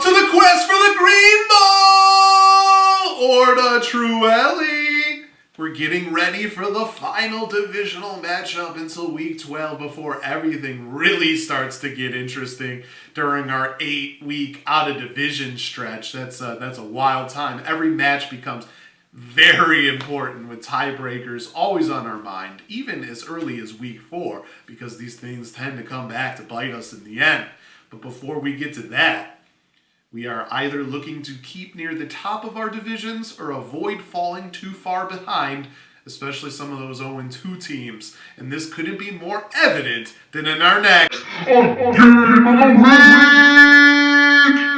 to the quest for the green ball! Òrdugh, Truaillidh! We're getting ready for the final divisional matchup until week 12 before everything really starts to get interesting during our 8-week out-of-division stretch. That's a wild time. Every match becomes very important with tiebreakers always on our mind, even as early as week 4, because these things tend to come back to bite us in the end. But before we get to that, we are either looking to keep near the top of our divisions or avoid falling too far behind, especially some of those 0-2 teams. And this couldn't be more evident than in our next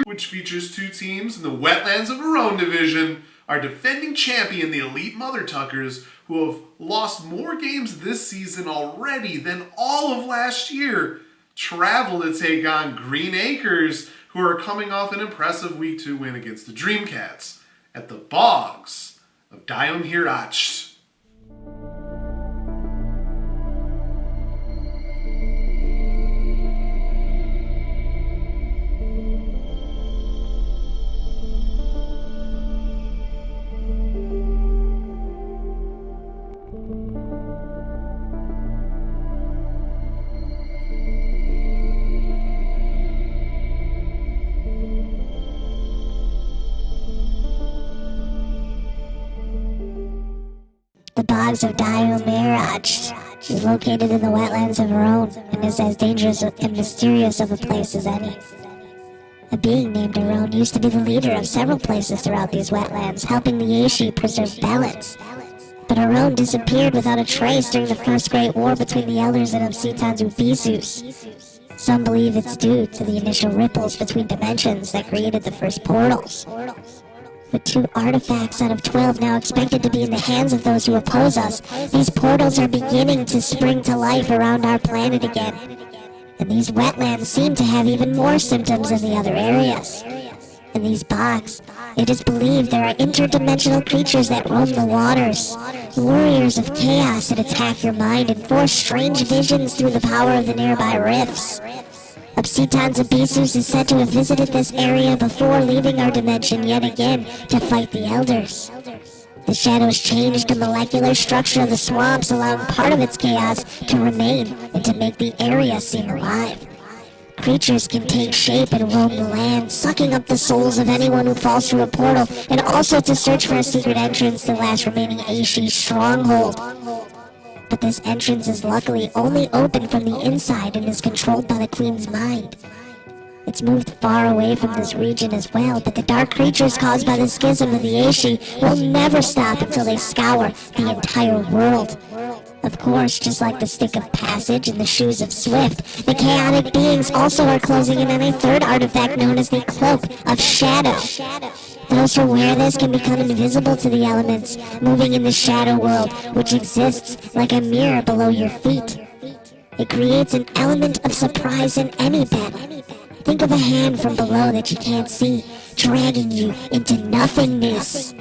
which features 2 teams in the Wetlands of Arawn division. Our defending champion, the Elite Mother Tuckers, who have lost more games this season already than all of last year, travel to take on Green Acres, who are coming off an impressive Week 2 win against the Dreamcats at the Bogs of Diomhaireachd. The Bogs of Diomhaireachd is located in the Wetlands of Arawn and is as dangerous and mysterious of a place as any. A being named Arawn used to be the leader of several places throughout these wetlands, helping the Aishi preserve balance. But Arawn disappeared without a trace during the First Great War between the Elders and Obsidians Ubisus. Some believe it's due to the initial ripples between dimensions that created the first portals. With 2 artifacts out of 12 now expected to be in the hands of those who oppose us, these portals are beginning to spring to life around our planet again. And these wetlands seem to have even more symptoms than the other areas. In these bogs, it is believed there are interdimensional creatures that roam the waters, warriors of chaos that attack your mind and force strange visions through the power of the nearby rifts. Obsidians Ubisus is said to have visited this area before leaving our dimension yet again to fight the Elders. The shadows changed the molecular structure of the swamps, allowing part of its chaos to remain and to make the area seem alive. Creatures can take shape and roam the land, sucking up the souls of anyone who falls through a portal, and also to search for a secret entrance to the last remaining Aishi stronghold. But this entrance is luckily only open from the inside and is controlled by the Queen's mind. It's moved far away from this region as well, but the dark creatures caused by the schism of the Aishi will never stop until they scour the entire world. Of course, just like the Stick of Passage and the Shoes of Swift, the chaotic beings also are closing in on a 3rd artifact known as the Cloak of Shadow. Those who wear this can become invisible to the elements, moving in the shadow world, which exists like a mirror below your feet. It creates an element of surprise in any battle. Think of a hand from below that you can't see, dragging you into nothingness.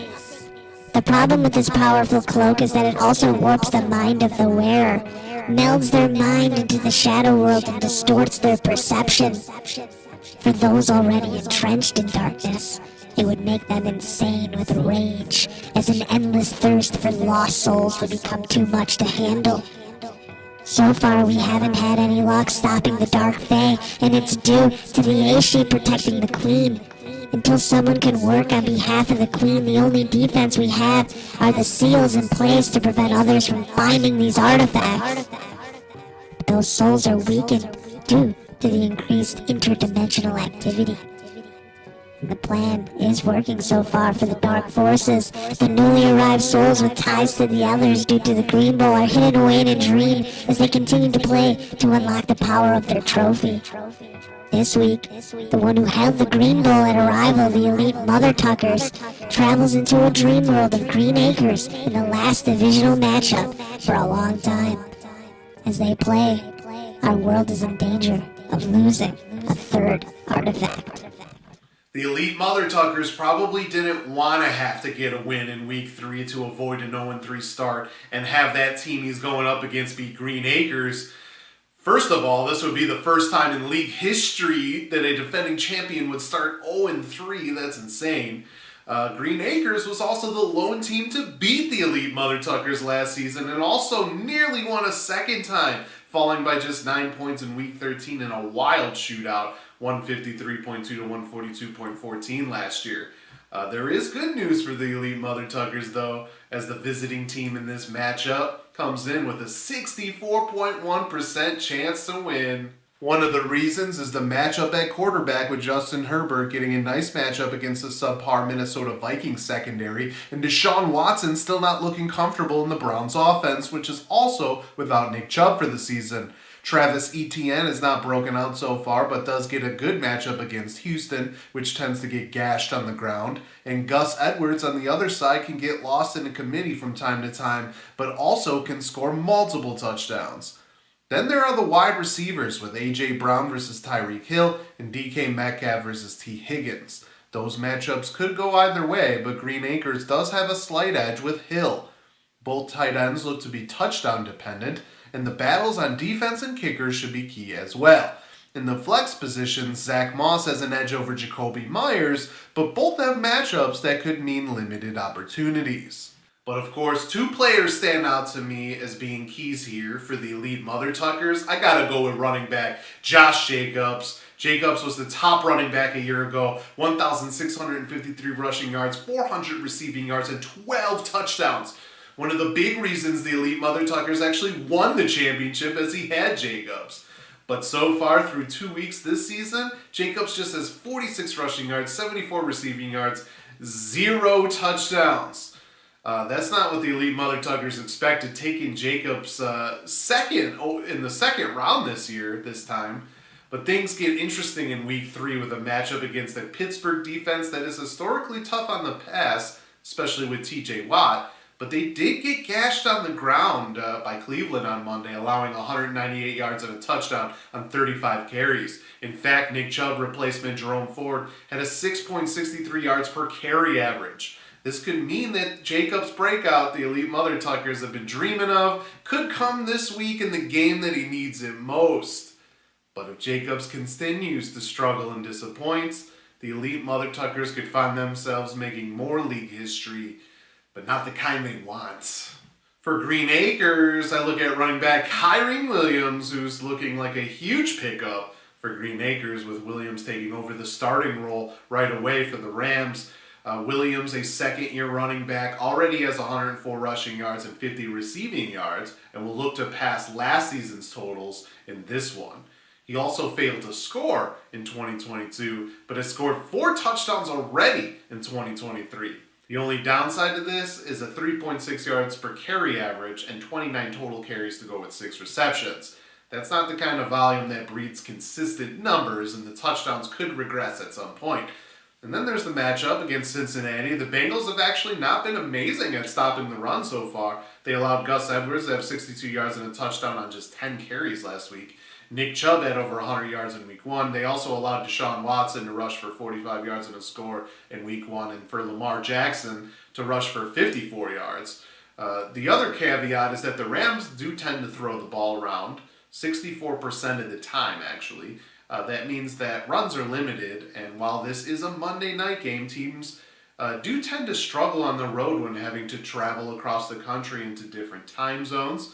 The problem with this powerful cloak is that it also warps the mind of the wearer, melds their mind into the shadow world and distorts their perception. For those already entrenched in darkness, it would make them insane with rage, as an endless thirst for lost souls would become too much to handle. So far, we haven't had any luck stopping the Dark Fae, and it's due to the Aishi protecting the Queen. Until someone can work on behalf of the Queen, the only defense we have are the seals in place to prevent others from finding these artifacts. But those souls are weakened due to the increased interdimensional activity. The plan is working so far for the dark forces. The newly arrived souls with ties to the Elders due to the Green Bowl are hidden away in a dream as they continue to play to unlock the power of their trophy. This week, the one who held the Green Bowl at arrival, the Elite Mother Tuckers, travels into a dream world of Green Acres in the last divisional matchup for a long time. As they play, our world is in danger of losing a 3rd artifact. The Elite Mother Tuckers probably didn't want to have to get a win in Week 3 to avoid an 0-3 start and have that team he's going up against be Green Acres First of all, this would be the first time in league history that a defending champion would start 0-3. That's insane. Green Acres was also the lone team to beat the Elite Mother Tuckers last season and also nearly won a second time, falling by just 9 points in Week 13 in a wild shootout, 153.2 to 142.14 last year. There is good news for the Elite Mother Tuckers, though, as the visiting team in this matchup comes in with a 64.1% chance to win. One of the reasons is the matchup at quarterback with Justin Herbert getting a nice matchup against the subpar Minnesota Vikings secondary, and Deshaun Watson still not looking comfortable in the Browns offense, which is also without Nick Chubb for the season. Travis Etienne is not broken out so far, but does get a good matchup against Houston, which tends to get gashed on the ground. And Gus Edwards on the other side can get lost in a committee from time to time, but also can score multiple touchdowns. Then there are the wide receivers with A.J. Brown versus Tyreek Hill and D.K. Metcalf versus T. Higgins. Those matchups could go either way, but Green Acres does have a slight edge with Hill. Both tight ends look to be touchdown dependent, and the battles on defense and kickers should be key as well. In the flex positions, Zach Moss has an edge over Jacoby Myers, but both have matchups that could mean limited opportunities. But of course, two players stand out to me as being keys here for the Elite Mother Tuckers. I gotta go with running back Josh Jacobs. Jacobs was the top running back a year ago, 1,653 rushing yards, 400 receiving yards, and 12 touchdowns. One of the big reasons the Elite Mother Tuckers actually won the championship as he had Jacobs. But so far through 2 weeks this season, Jacobs just has 46 rushing yards, 74 receiving yards, 0 touchdowns. That's not what the Elite Mother Tuckers expected, taking Jacobs second in the second round this time. But things get interesting in Week 3 with a matchup against a Pittsburgh defense that is historically tough on the pass, especially with TJ Watt. But they did get gashed on the ground by Cleveland on Monday, allowing 198 yards and a touchdown on 35 carries. In fact, Nick Chubb replacement Jerome Ford had a 6.63 yards per carry average. This could mean that Jacobs' breakout, the Elite Mother Tuckers have been dreaming of, could come this week in the game that he needs it most. But if Jacobs continues to struggle and disappoints, the Elite Mother Tuckers could find themselves making more league history, but not the kind they want. For Green Acres, I look at running back Kyren Williams, who's looking like a huge pickup for Green Acres, with Williams taking over the starting role right away for the Rams. Williams, a second-year running back, already has 104 rushing yards and 50 receiving yards, and will look to pass last season's totals in this one. He also failed to score in 2022, but has scored 4 touchdowns already in 2023. The only downside to this is a 3.6 yards per carry average and 29 total carries to go with 6 receptions. That's not the kind of volume that breeds consistent numbers, and the touchdowns could regress at some point. And then there's the matchup against Cincinnati. The Bengals have actually not been amazing at stopping the run so far. They allowed Gus Edwards to have 62 yards and a touchdown on just 10 carries last week. Nick Chubb had over 100 yards in Week 1. They also allowed Deshaun Watson to rush for 45 yards and a score in Week 1, and for Lamar Jackson to rush for 54 yards. The other caveat is that the Rams do tend to throw the ball around 64% of the time, actually. That means that runs are limited, and while this is a Monday night game, teams do tend to struggle on the road when having to travel across the country into different time zones.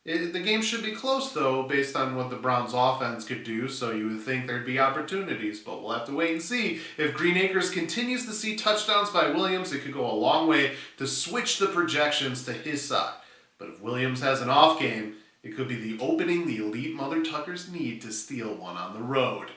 The game should be close, though, based on what the Browns' offense could do, so you would think there'd be opportunities, but we'll have to wait and see. If Green Acres continues to see touchdowns by Williams, it could go a long way to switch the projections to his side. But if Williams has an off game, it could be the opening the Elite Mother Tuckers need to steal one on the road.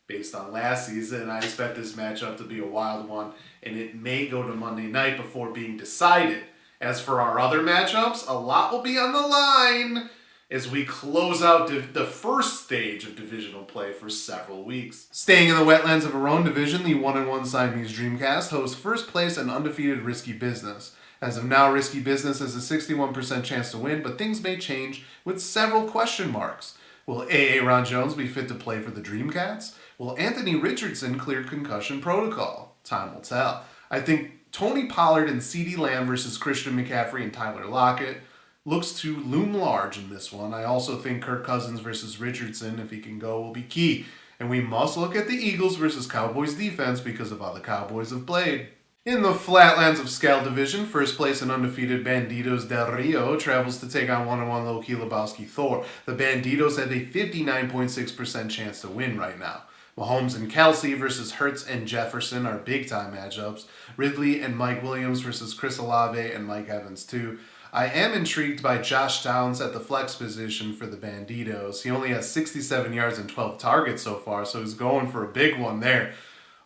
Based on last season, I expect this matchup to be a wild one, and it may go to Monday night before being decided. As for our other matchups, a lot will be on the line as we close out the first stage of divisional play for several weeks. Staying in the Wetlands of Arawn division, the 1-1 Siamese Dreamcast hosts first place and undefeated Risky Business. As of now, Risky Business has a 61% chance to win, but things may change with several question marks. Will A.A. Ron Jones be fit to play for the Dreamcats? Will Anthony Richardson clear concussion protocol? Time will tell. I think Tony Pollard and CeeDee Lamb versus Christian McCaffrey and Tyler Lockett. looks to loom large in this one. I also think Kirk Cousins versus Richardson, if he can go, will be key. And we must look at the Eagles versus Cowboys defense because of how the Cowboys have played. In the Flatlands of Scale Division, first place and undefeated Bandidos del Rio travels to take on 1-1 Loki Lebowski Thor. The Bandidos have a 59.6% chance to win right now. Mahomes and Kelsey versus Hurts and Jefferson are big-time matchups. Ridley and Mike Williams versus Chris Olave and Mike Evans too. I am intrigued by Josh Downs at the flex position for the Bandidos. He only has 67 yards and 12 targets so far, so he's going for a big one there.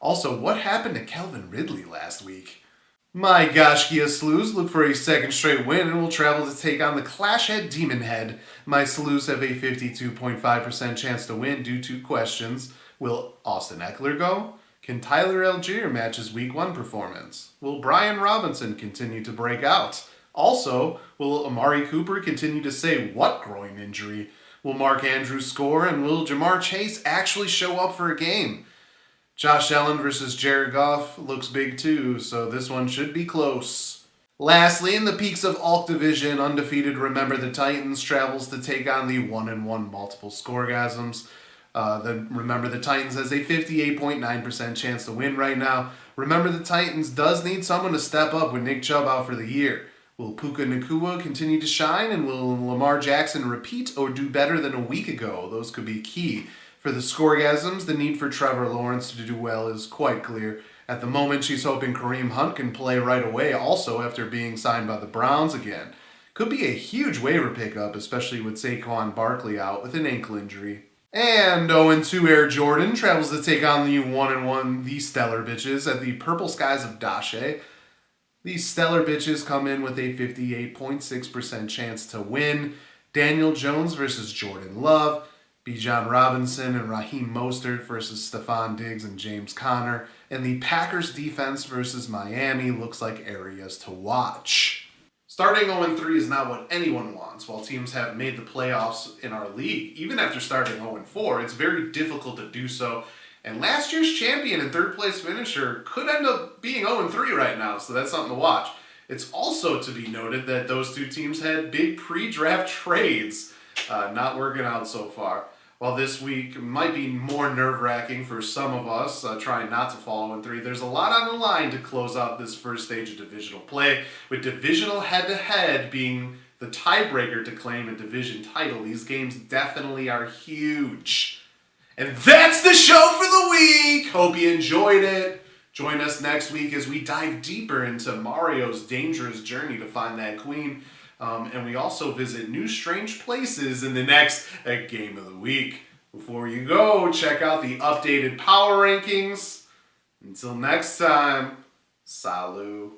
Also, what happened to Calvin Ridley last week? My Gashkia Slews look for a second straight win and will travel to take on the Clashhead Demon Head. My Slews have a 52.5% chance to win due to questions. Will Austin Eckler go? Can Tyler Algier match his Week 1 performance? Will Brian Robinson continue to break out? Also, will Amari Cooper continue to say what groin injury? Will Mark Andrews score, and will Jamar Chase actually show up for a game? Josh Allen versus Jared Goff looks big too, so this one should be close. Lastly, in the Peaks of Alk Division, undefeated Remember the Titans travels to take on the 1-1 Multiple Scoregasms. Remember the Titans has a 58.9% chance to win right now. Remember the Titans does need someone to step up with Nick Chubb out for the year. Will Puka Nacua continue to shine, and will Lamar Jackson repeat or do better than a week ago? Those could be key. For the Scoregasms, the need for Trevor Lawrence to do well is quite clear. At the moment, she's hoping Kareem Hunt can play right away also after being signed by the Browns again. Could be a huge waiver pickup, especially with Saquon Barkley out with an ankle injury. And 0-2 Air Jordan travels to take on the 1-1 The Stellar Bitches at the Purple Skies of Dashe. These Stellar Bitches come in with a 58.6% chance to win. Daniel Jones versus Jordan Love. Bijan Robinson and Raheem Mostert versus Stephon Diggs and James Conner. And the Packers defense versus Miami looks like areas to watch. Starting 0-3 is not what anyone wants. While teams have made the playoffs in our league, even after starting 0-4, it's very difficult to do so. And last year's champion and third place finisher could end up being 0-3 right now, so that's something to watch. It's also to be noted that those two teams had big pre-draft trades not working out so far. While this week might be more nerve-wracking for some of us trying not to fall 0-3, there's a lot on the line to close out this first stage of divisional play, with divisional head-to-head being the tiebreaker to claim a division title. These games definitely are huge. And that's the show for the week! Hope you enjoyed it. Join us next week as we dive deeper into Mario's dangerous journey to find that queen. And we also visit new strange places in the next Game of the Week. Before you go, check out the updated power rankings. Until next time, salut.